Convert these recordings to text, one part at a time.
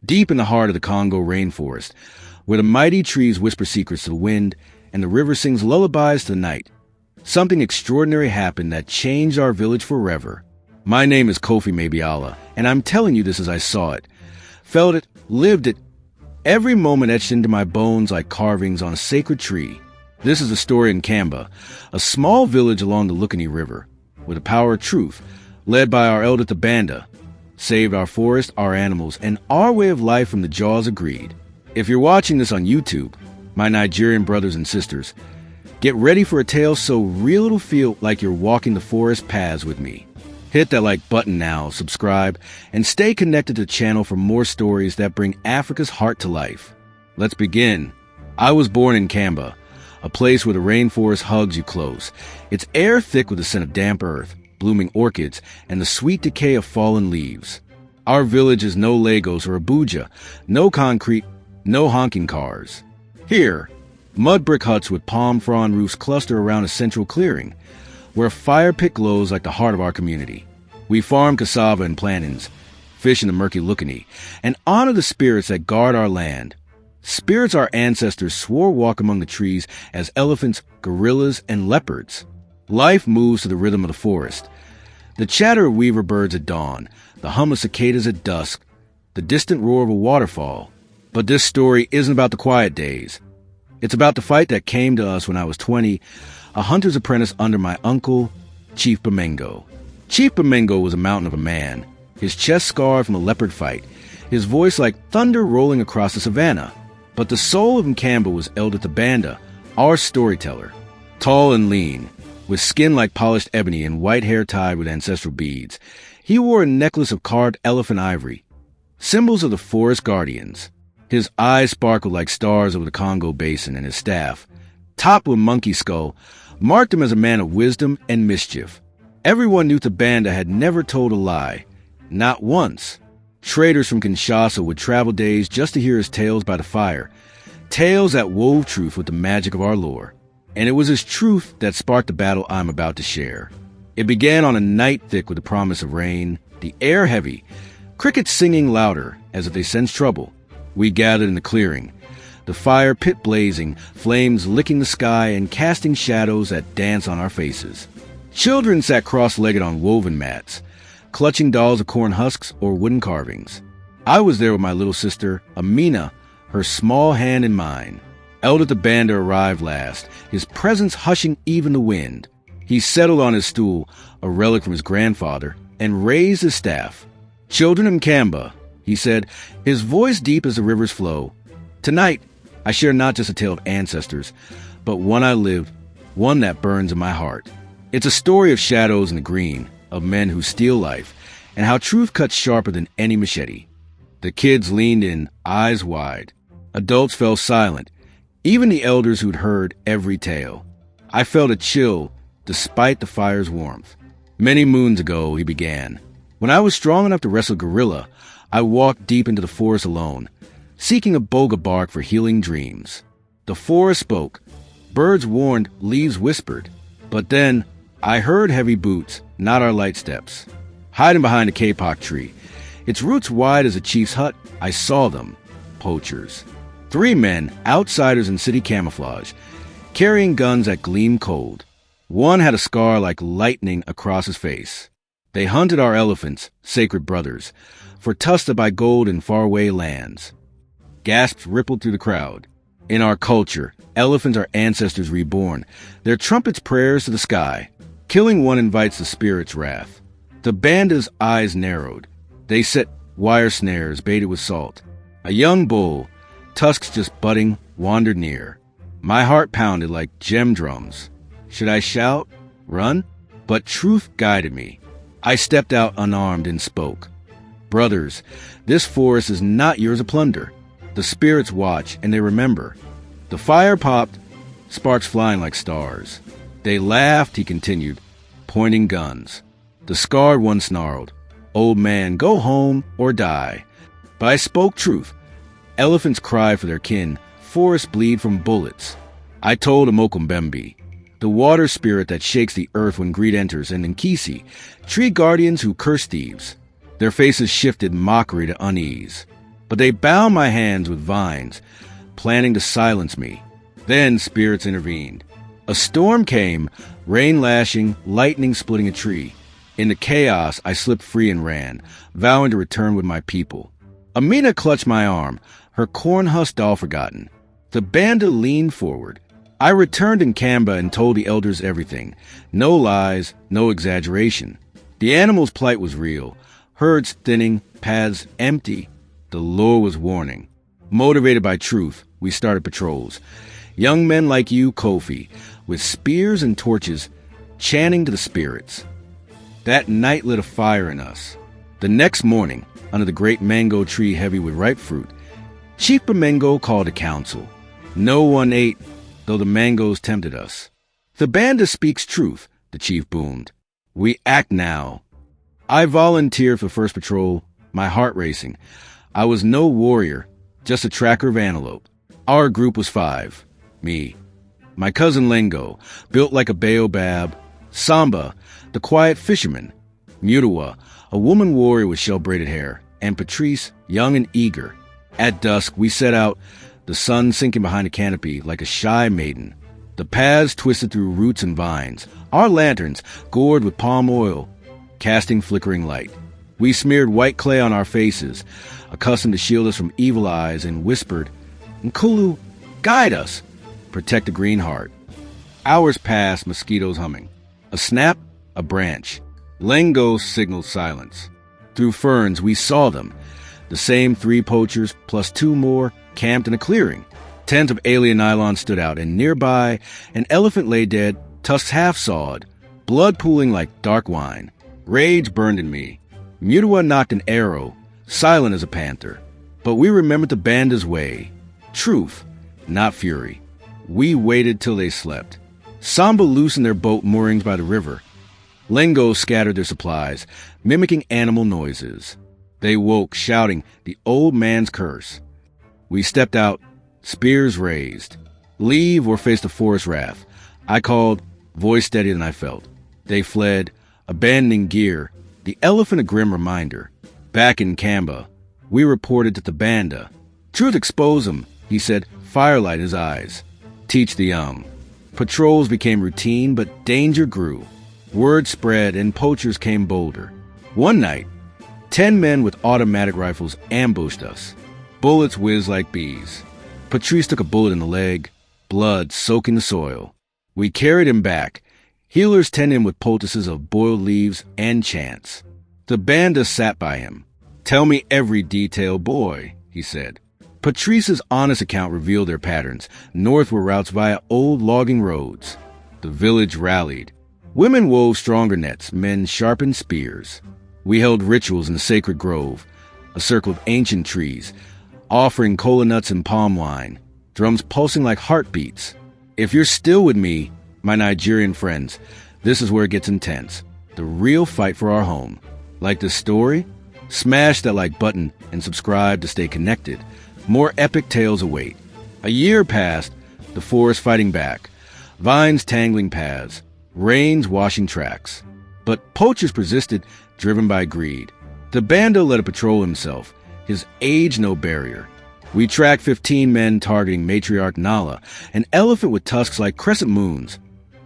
deep in the heart of the Congo rainforest, where the mighty trees whisper secrets to the wind and the river sings lullabies to the night. Something extraordinary happened that changed our village forever. My name is Kofi Mabiala, and I'm telling you this as I saw it, felt it, lived it, every moment etched into my bones like carvings on a sacred tree. This is the story in Nkamba, a small village along the Lukini River, where the power of truth, led by our Elder Tshibanda, saved our forest, our animals, and our way of life from the jaws of greed. If you're watching this on YouTube, my Nigerian brothers and sisters, get ready for a tale so real it'll feel like you're walking the forest paths with me. Hit that like button now, subscribe, and stay connected to the channel for more stories that bring Africa's heart to life. Let's begin. I was born in Nkamba, a place where the rainforest hugs you close, its air thick with the scent of damp earth, blooming orchids, and the sweet decay of fallen leaves. Our village is no Lagos or Abuja, no concrete, no honking cars. Here, mud brick huts with palm frond roofs cluster around a central clearing, where a fire pit glows like the heart of our community. We farm cassava and plantains, fish in the murky Lukini, and honor the spirits that guard our land. Spirits our ancestors swore walk among the trees as elephants, gorillas, and leopards. Life moves to the rhythm of the forest. The chatter of weaver birds at dawn, the hum of cicadas at dusk, the distant roar of a waterfall. But this story isn't about the quiet days. It's about the fight that came to us when I was 20, a hunter's apprentice under my uncle, Chief Bamengo. Chief Bamengo was a mountain of a man, his chest scarred from a leopard fight, his voice like thunder rolling across the savannah. But the soul of Nkamba was Elder Tshibanda, our storyteller. Tall and lean, with skin like polished ebony and white hair tied with ancestral beads, he wore a necklace of carved elephant ivory, symbols of the forest guardians. His eyes sparkled like stars over the Congo basin, and his staff, topped with monkey skull, marked him as a man of wisdom and mischief. Everyone knew Tshibanda had never told a lie, not once. Traders from Kinshasa would travel days just to hear his tales by the fire, tales that wove truth with the magic of our lore. And it was his truth that sparked the battle I'm about to share. It began on a night thick with the promise of rain, the air heavy, crickets singing louder as if they sensed trouble. We gathered in the clearing, the fire pit blazing, flames licking the sky and casting shadows that dance on our faces. Children sat cross-legged on woven mats, clutching dolls of corn husks or wooden carvings. I was there with my little sister, Amina, her small hand in mine. Elder Tshibanda arrived last, his presence hushing even the wind. He settled on his stool, a relic from his grandfather, and raised his staff. "Children of Nkamba," he said, his voice deep as the river's flow. "Tonight, I share not just a tale of ancestors, but one I lived, one that burns in my heart. It's a story of shadows in the green, of men who steal life, and how truth cuts sharper than any machete." The kids leaned in, eyes wide. Adults fell silent, even the elders who'd heard every tale. I felt a chill, despite the fire's warmth. "Many moons ago," he began, "when I was strong enough to wrestle gorilla, I walked deep into the forest alone, seeking a boga bark for healing dreams. The forest spoke. Birds warned, leaves whispered. But then, I heard heavy boots, not our light steps. Hiding behind a kapok tree, its roots wide as a chief's hut, I saw them. Poachers. 3 men, outsiders in city camouflage, carrying guns that gleamed cold. One had a scar like lightning across his face. They hunted our elephants, sacred brothers, for tusked by gold in faraway lands. Gasps rippled through the crowd. In our culture, elephants are ancestors reborn, their trumpets prayers to the sky. Killing one invites the spirit's wrath. The Tshiband's eyes narrowed. They set wire snares baited with salt. A young bull, tusks just budding, wandered near. My heart pounded like gem drums. Should I shout? Run? But truth guided me. I stepped out unarmed and spoke. "Brothers, this forest is not yours to plunder. The spirits watch, and they remember." The fire popped, sparks flying like stars. They laughed, he continued, pointing guns. The scarred one snarled, "Old man, go home or die." But I spoke truth. Elephants cry for their kin, forests bleed from bullets. I told Amokumbembe, the water spirit that shakes the earth when greed enters, and Nkisi, tree guardians who curse thieves. Their faces shifted mockery to unease. but they bound my hands with vines, planning to silence me. Then spirits intervened. A storm came, rain lashing, lightning splitting a tree. In the chaos, I slipped free and ran, vowing to return with my people. Amina clutched my arm, her corn husk all forgotten. The Banda leaned forward. I returned in Nkamba and told the elders everything. No lies, no exaggeration. The animals' plight was real. Herds thinning, paths empty. The lure was warning. Motivated by truth, we started patrols. Young men like you, Kofi, with spears and torches, chanting to the spirits. That night lit a fire in us. The next morning, under the great mango tree heavy with ripe fruit, Chief Bamengo called a council. No one ate, though the mangoes tempted us. The Banda speaks truth, the chief boomed. We act now. I volunteered for first patrol, my heart racing. I was no warrior, just a tracker of antelope. Our group was 5. Me, my cousin Lengo, built like a baobab, Samba, the quiet fisherman, Mutawa, a woman warrior with shell-braided hair, and Patrice, young and eager. At dusk, we set out, the sun sinking behind a canopy like a shy maiden. The paths twisted through roots and vines, our lanterns gored with palm oil, casting flickering light. We smeared white clay on our faces, accustomed to shield us from evil eyes, and whispered, "Nkulu, guide us, protect the green heart." Hours passed, mosquitoes humming. A snap, a branch. Lengo signaled silence. Through ferns, we saw them. The same 3 poachers, plus 2 more, camped in a clearing. Tents of alien nylon stood out, and nearby, an elephant lay dead, tusks half-sawed, blood pooling like dark wine. Rage burned in me. Mutawa knocked an arrow, silent as a panther. But we remembered the Banda's way. Truth, not fury. We waited till they slept. Samba loosened their boat moorings by the river. Lengo scattered their supplies, mimicking animal noises. They woke, shouting the old man's curse. We stepped out, spears raised. Leave or face the forest wrath. I called, voice steadier than I felt. They fled, abandoning gear, the elephant a grim reminder. Back in Nkamba, we reported to the Banda. Truth expose him, he said, firelight in his eyes. Teach the young. Patrols became routine, but danger grew. Word spread, and poachers came bolder. One night, 10 men with automatic rifles ambushed us. Bullets whizzed like bees. Patrice took a bullet in the leg, blood soaking the soil. We carried him back. Healers tended him with poultices of boiled leaves and chants. The Banda sat by him. "Tell me every detail, boy," he said. Patrice's honest account revealed their patterns. North were routes via old logging roads. The village rallied. Women wove stronger nets, men sharpened spears. We held rituals in the sacred grove, a circle of ancient trees, offering cola nuts and palm wine, drums pulsing like heartbeats. If you're still with me, my Nigerian friends, this is where it gets intense. The real fight for our home. Like this story? Smash that like button and subscribe to stay connected. More epic tales await. A year passed, the forest fighting back, vines tangling paths, rains washing tracks. But poachers persisted, driven by greed. The Banda led a patrol himself, his age no barrier. We tracked 15 men targeting matriarch Nala, an elephant with tusks like crescent moons,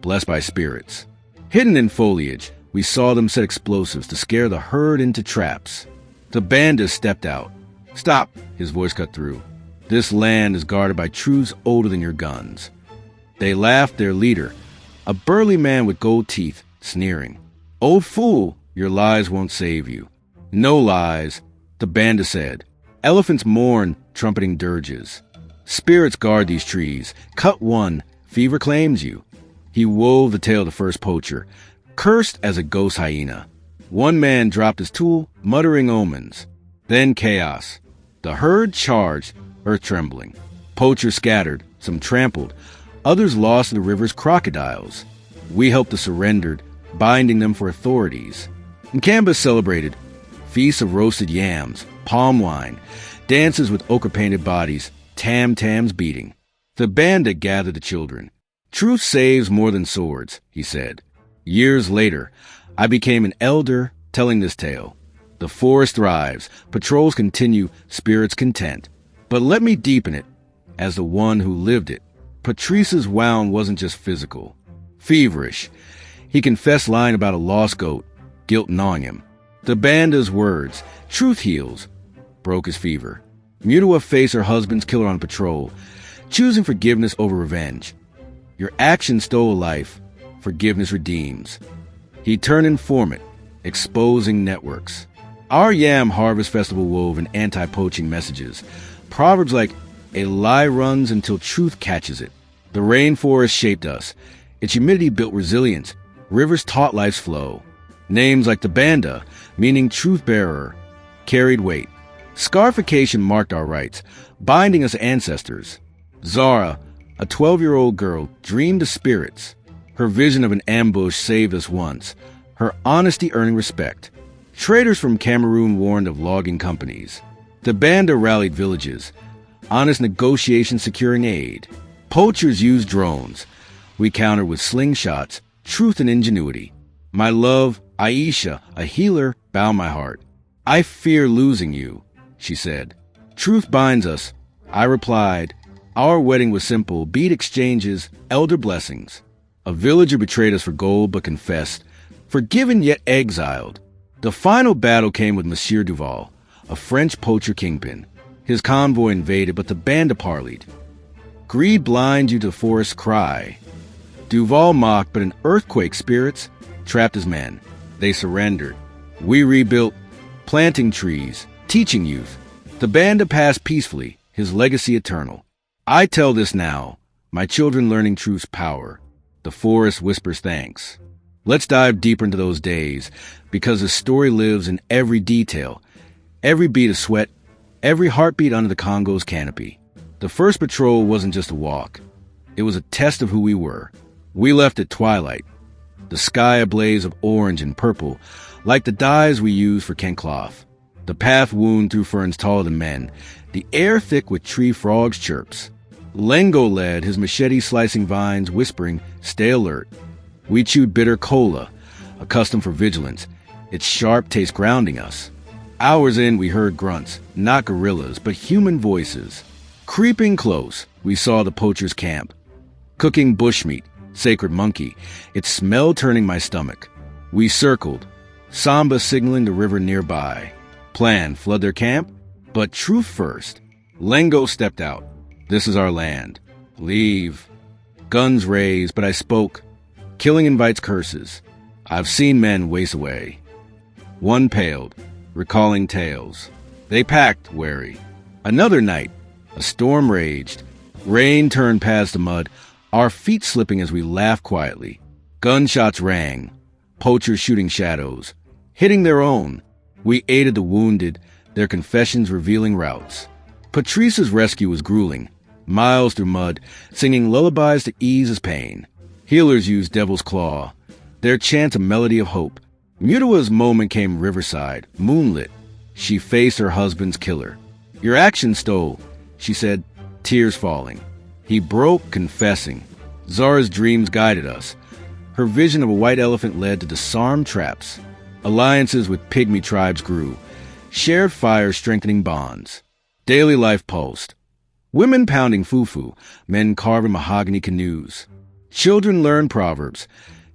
blessed by spirits. Hidden in foliage, we saw them set explosives to scare the herd into traps. The Banda stepped out. "Stop," his voice cut through. "This land is guarded by truths older than your guns." They laughed, their leader, a burly man with gold teeth, sneering. "Old fool, your lies won't save you." "No lies," the Banda said. "Elephants mourn, trumpeting dirges. Spirits guard these trees. Cut one, fever claims you." He wove the tale of the first poacher, cursed as a ghost hyena. One man dropped his tool, muttering omens. Then chaos. The herd charged, earth trembling. Poachers scattered, some trampled, others lost to the river's crocodiles. We helped the surrendered, binding them for authorities. Nkamba celebrated. Feasts of roasted yams, palm wine, dances with ochre-painted bodies, tam-tams beating. The Banda gathered the children. "Truth saves more than swords," he said. Years later, I became an elder telling this tale. The forest thrives, patrols continue, spirits content. But let me deepen it, as the one who lived it. Patrice's wound wasn't just physical. Feverish. He confessed lying about a lost goat, guilt gnawing him. Tsibanda's words, truth heals, broke his fever. Mutawa faced her husband's killer on patrol, choosing forgiveness over revenge. Your action stole a life, forgiveness redeems. He turned informant, exposing networks. Our Yam Harvest Festival wove in anti-poaching messages. Proverbs like, a lie runs until truth catches it. The rainforest shaped us. Its humidity built resilience. Rivers taught life's flow. Names like Tsibanda, meaning truth-bearer, carried weight. Scarification marked our rights, binding us ancestors. Zara, a 12-year-old girl, dreamed of spirits. Her vision of an ambush saved us once, her honesty earning respect. Traders from Cameroon warned of logging companies. Tsibanda rallied villages, honest negotiations securing aid. Poachers used drones. We countered with slingshots, truth and ingenuity. My love, Aisha, a healer, bound my heart. I fear losing you, she said. Truth binds us. I replied, our wedding was simple, bead exchanges, elder blessings. A villager betrayed us for gold but confessed, forgiven yet exiled. The final battle came with Monsieur Duval, a French poacher kingpin. His convoy invaded, but Tsibanda parleyed. Greed blinds you to the forest's cry. Duval mocked, but in earthquake spirits trapped his men. They surrendered. We rebuilt, planting trees, teaching youth. Tsibanda passed peacefully, his legacy eternal. I tell this now, my children learning truth's power. The forest whispers thanks. Let's dive deeper into those days, because the story lives in every detail, every bead of sweat, every heartbeat under the Congo's canopy. The first patrol wasn't just a walk. It was a test of who we were. We left at twilight, the sky ablaze of orange and purple, like the dyes we use for Kencloth. The path wound through ferns taller than men, the air thick with tree frogs' chirps. Lengo led, his machete slicing vines, whispering, stay alert. We chewed bitter cola, accustomed for vigilance, its sharp taste grounding us. Hours in, we heard grunts, not gorillas, but human voices. Creeping close, we saw the poacher's camp. Cooking bushmeat, sacred monkey, its smell turning my stomach. We circled, Samba signaling the river nearby. Plan, flood their camp? But truth first. Lengo stepped out. This is our land. Leave. Guns raised, but I spoke. Killing invites curses. I've seen men waste away. One paled, recalling tales. They packed, wary. Another night, a storm raged. Rain turned paths to mud, our feet slipping as we laughed quietly. Gunshots rang, poachers shooting shadows, hitting their own. We aided the wounded, their confessions revealing routes. Patrice's rescue was grueling, miles through mud, singing lullabies to ease his pain. Healers used Devil's Claw, their chant a melody of hope. Mutawa's moment came riverside, moonlit. She faced her husband's killer. Your action stole, she said, tears falling. He broke, confessing. Zara's dreams guided us. Her vision of a white elephant led to disarmed traps. Alliances with pygmy tribes grew. Shared fire strengthening bonds. Daily life pulsed. Women pounding fufu, men carving mahogany canoes. Children learned proverbs.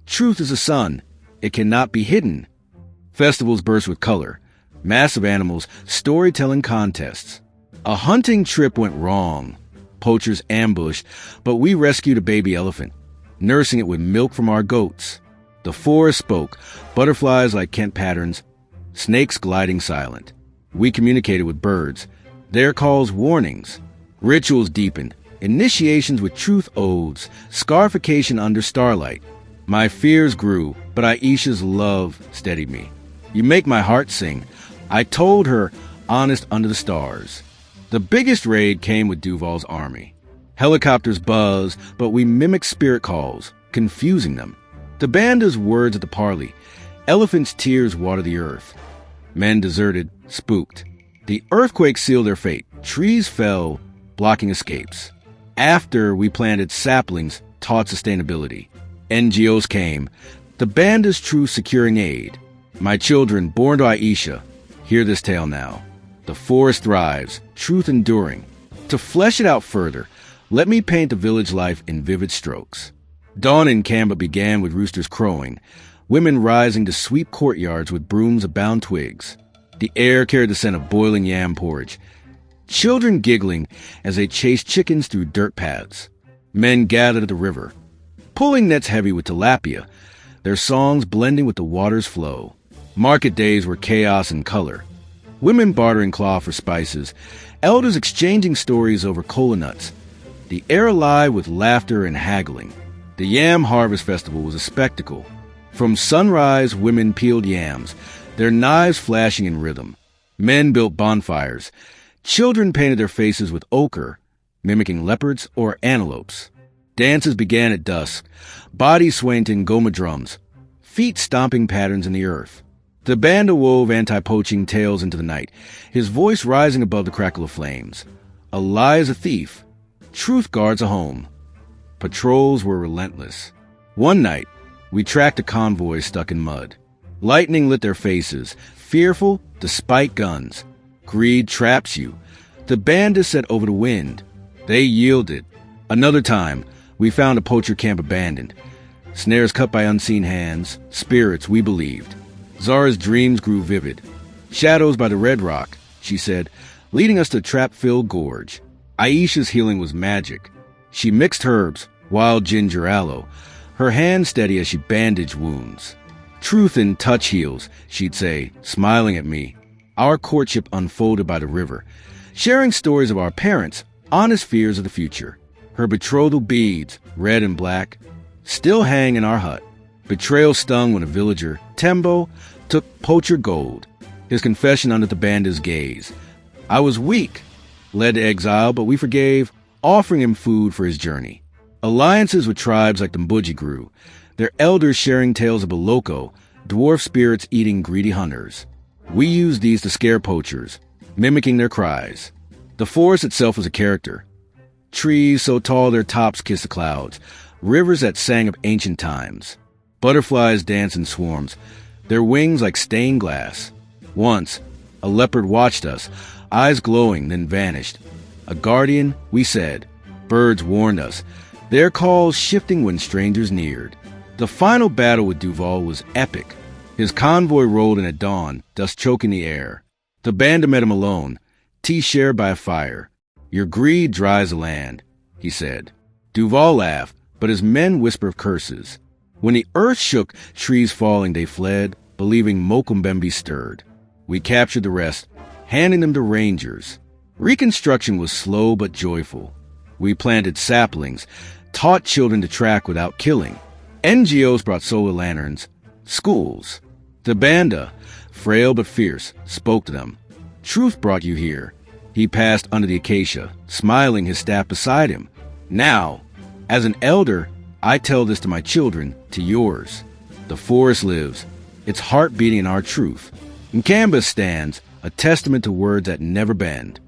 Truth is a sun. It cannot be hidden. Festivals burst with color. Massive animals, storytelling contests. A hunting trip went wrong. Poachers ambushed, but we rescued a baby elephant, nursing it with milk from our goats. The forest spoke, butterflies like Kent patterns, snakes gliding silent. We communicated with birds, their calls warnings. Rituals deepened, initiations with truth odes, scarification under starlight. My fears grew, but Aisha's love steadied me. You make my heart sing. I told her, honest under the stars. The biggest raid came with Duval's army. Helicopters buzzed, but we mimicked spirit calls, confusing them. Tsibanda's words at the parley. Elephants' tears water the earth. Men deserted, spooked. The earthquake sealed their fate. Trees fell, blocking escapes. After we planted saplings, taught sustainability. NGOs came. Tsibanda's truth securing aid. My children, born to Aisha, Hear this tale now. The forest thrives, truth enduring. To flesh it out further, let me paint the village life in vivid strokes. Dawn in Nkamba began with roosters crowing, women rising to sweep courtyards with brooms of bound twigs. The air carried the scent of boiling yam porridge. Children giggling as they chased chickens through dirt paths. Men gathered at the river, pulling nets heavy with tilapia, their songs blending with the water's flow. Market days were chaos and color. Women bartering cloth for spices, elders exchanging stories over kola nuts. The air alive with laughter and haggling. The Yam Harvest Festival was a spectacle. From sunrise, women peeled yams, their knives flashing in rhythm. Men built bonfires. Children painted their faces with ochre, mimicking leopards or antelopes. Dances began at dusk, bodies swaying to ngoma drums, feet stomping patterns in the earth. The band wove anti-poaching tales into the night, his voice rising above the crackle of flames. A lie is a thief. Truth guards a home. Patrols were relentless. One night, we tracked a convoy stuck in mud. Lightning lit their faces, fearful despite guns. Greed traps you. The bandits set over the wind. They yielded. Another time, we found a poacher camp abandoned. Snares cut by unseen hands, spirits we believed. Zara's dreams grew vivid. Shadows by the red rock, she said, leading us to trap-filled gorge. Aisha's healing was magic. She mixed herbs, wild ginger aloe, her hand steady as she bandaged wounds. Truth in touch heals, she'd say, smiling at me. Our courtship unfolded by the river, sharing stories of our parents, honest fears of the future. Her betrothal beads, red and black, still hang in our hut. Betrayal stung when a villager, Tembo, took poacher gold. His confession under the bandit's gaze. I was weak, led to exile, but we forgave, offering him food for his journey. Alliances with tribes like the Mbuji grew, their elders sharing tales of Boloko, dwarf spirits eating greedy hunters. We used these to scare poachers, mimicking their cries. The forest itself was a character. Trees so tall their tops kissed the clouds, rivers that sang of ancient times. Butterflies danced in swarms, their wings like stained glass. Once, a leopard watched us, eyes glowing, then vanished. A guardian, we said. Birds warned us, their calls shifting when strangers neared. The final battle with Duval was epic. His convoy rolled in at dawn, dust choking the air. The bandit met him alone, tea shared by a fire. Your greed dries the land, he said. Duval laughed, but his men whispered curses. When the earth shook, trees falling, they fled, believing Mokumbembe stirred. We captured the rest, handing them to rangers. Reconstruction was slow but joyful. We planted saplings, taught children to track without killing. NGOs brought solar lanterns, schools. The Banda, frail but fierce, spoke to them. Truth brought you here. He passed under the acacia, smiling, his staff beside him. Now, as an elder, I tell this to my children, to yours. The forest lives, its heart beating in our truth. Nkamba stands, a testament to words that never bend.